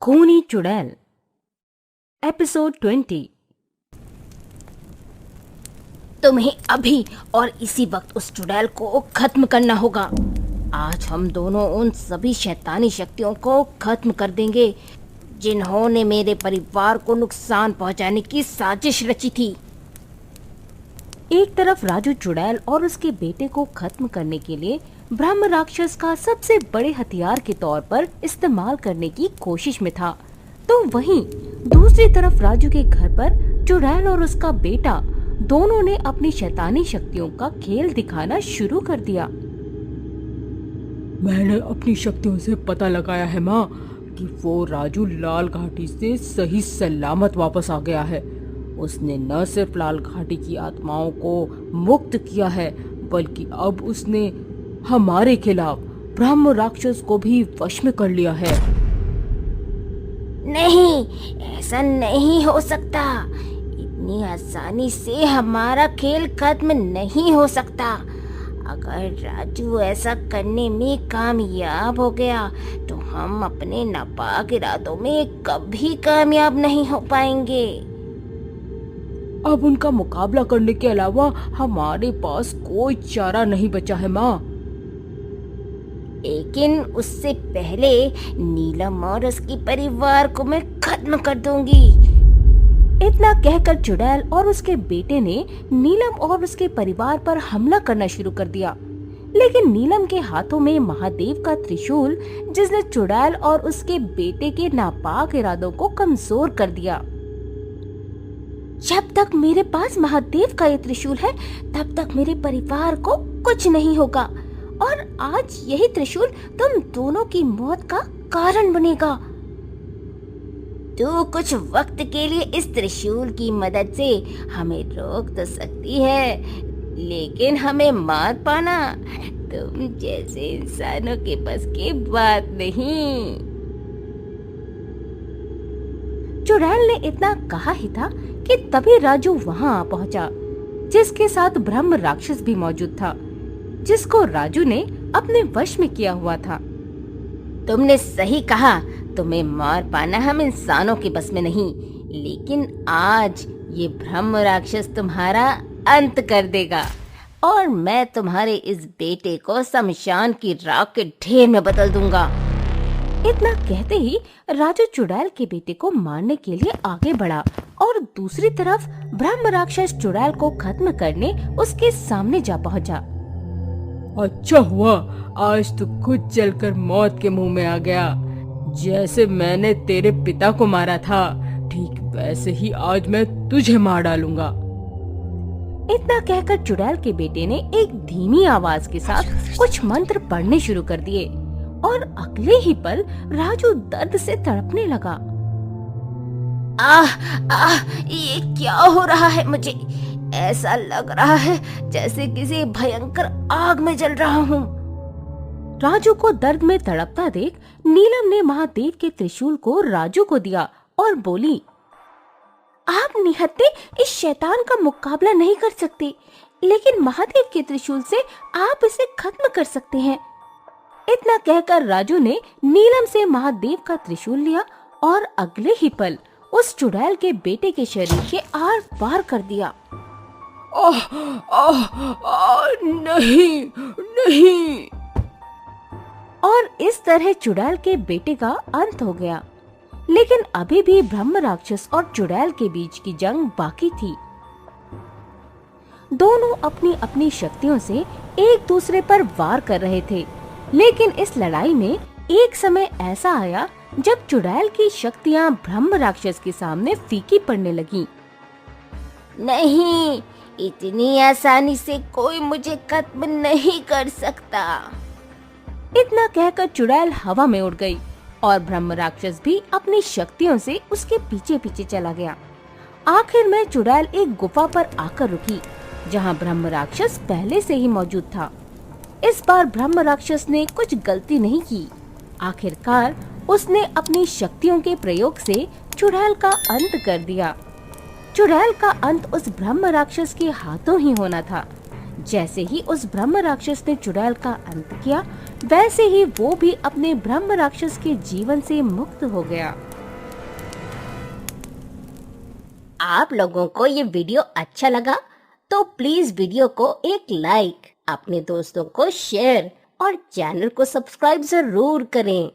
खूनी चुड़ैल एपिसोड 20। तुम्हें अभी और इसी वक्त उस चुड़ैल को खत्म करना होगा। आज हम दोनों उन सभी शैतानी शक्तियों को खत्म कर देंगे जिन्होंने मेरे परिवार को नुकसान पहुंचाने की साजिश रची थी। एक तरफ राजू चुड़ैल और उसके बेटे को खत्म करने के लिए ब्रह्म राक्षस का सबसे बड़े हथियार के तौर पर इस्तेमाल करने की कोशिश में था, तो वहीं दूसरी तरफ राजू के घर पर चुड़ैल और उसका बेटा दोनों ने अपनी शैतानी शक्तियों का खेल दिखाना शुरू कर दिया। मैंने अपनी शक्तियों से पता लगाया है माँ कि वो राजू लाल घाटी से सही सलामत वापस आ गया है। उसने न सिर्फ लाल घाटी की आत्माओं को मुक्त किया है, बल्कि अब उसने हमारे खिलाफ ब्रह्म राक्षस को भी वश में कर लिया है। नहीं, ऐसा नहीं हो सकता। इतनी आसानी से हमारा खेल खत्म नहीं हो सकता। अगर राजू ऐसा करने में कामयाब हो गया तो हम अपने नापाक इरादों में कभी कामयाब नहीं हो पाएंगे। अब उनका मुकाबला करने के अलावा हमारे पास कोई चारा नहीं बचा है माँ। लेकिन उससे पहले नीलम और उसके परिवार को मैं खत्म कर दूंगी। इतना कहकर चुड़ैल और उसके बेटे ने नीलम और उसके परिवार पर हमला करना शुरू कर दिया। लेकिन नीलम के हाथों में महादेव का त्रिशूल, जिसने चुड़ैल और उसके बेटे के नापाक इरादों को कमजोर कर दिया। जब तक मेरे पास महादेव का ये त्रिशूल है, तब तक मेरे परिवार को कुछ नहीं होगा, और आज यही त्रिशूल तुम दोनों की मौत का कारण बनेगा। तू कुछ वक्त के लिए इस त्रिशूल की मदद से हमें रोक तो सकती है, लेकिन हमें मार पाना तुम जैसे इंसानों के बस की बात नहीं। चुड़ैल ने इतना कहा ही था कि तभी राजू वहां आ पहुंचा, जिसके साथ ब्रह्म राक्षस भी मौजूद था, जिसको राजू ने अपने वश में किया हुआ था। तुमने सही कहा, तुम्हें मार पाना हम इंसानों के बस में नहीं, लेकिन आज ये ब्रह्म राक्षस तुम्हारा अंत कर देगा, और मैं तुम्हारे इस बेटे को शमशान की राख के ढेर में बदल दूंगा। इतना कहते ही राजू चुड़ैल के बेटे को मारने के लिए आगे बढ़ा, और दूसरी तरफ ब्रह्म राक्षस चुड़ैल को खत्म करने उसके सामने जा पहुंचा। अच्छा हुआ आज तू खुद चलकर मौत के मुंह में आ गया। जैसे मैंने तेरे पिता को मारा था, ठीक वैसे ही आज मैं तुझे मार डालूंगा। इतना कहकर चुड़ैल के बेटे ने एक धीमी आवाज के साथ कुछ मंत्र पढ़ने शुरू कर दिए, और अगले ही पल राजू दर्द से तड़पने लगा। ये क्या हो रहा है मुझे? ऐसा लग रहा है जैसे किसी भयंकर आग में जल रहा हूँ। राजू को दर्द में तड़पता देख नीलम ने महादेव के त्रिशूल को राजू को दिया और बोली, आप निहत्थे इस शैतान का मुकाबला नहीं कर सकते, लेकिन महादेव के त्रिशूल से आप इसे खत्म कर सकते हैं। इतना कहकर राजू ने नीलम से महादेव का त्रिशूल लिया और अगले ही पल उस चुड़ैल के बेटे के शरीर के आर पार कर दिया। नहीं नहीं। और इस तरह चुड़ैल के बेटे का अंत हो गया। लेकिन अभी भी ब्रह्म राक्षस और चुड़ैल के बीच की जंग बाकी थी। दोनों अपनी अपनी शक्तियों से एक दूसरे पर वार कर रहे थे, लेकिन इस लड़ाई में एक समय ऐसा आया जब चुड़ैल की शक्तियां ब्रह्म राक्षस के सामने फीकी पड़ने लगी। नहीं, इतनी आसानी से कोई मुझे खत्म नहीं कर सकता। इतना कहकर चुड़ैल हवा में उड़ गई, और ब्रह्म राक्षस भी अपनी शक्तियों से उसके पीछे पीछे चला गया। आखिर में चुड़ैल एक गुफा पर आकर रुकी, जहां ब्रह्म राक्षस पहले से ही मौजूद था। इस बार ब्रह्म राक्षस ने कुछ गलती नहीं की। आखिरकार उसने अपनी शक्तियों के प्रयोग से चुड़ैल का अंत कर दिया। चुड़ैल का अंत उस ब्रह्म राक्षस के हाथों ही होना था। जैसे ही उस ब्रह्म राक्षस ने चुड़ैल का अंत किया, वैसे ही वो भी अपने ब्रह्म राक्षस के जीवन से मुक्त हो गया। आप लोगों को ये वीडियो अच्छा लगा तो प्लीज वीडियो को एक लाइक, अपने दोस्तों को शेयर और चैनल को सब्सक्राइब जरूर करें।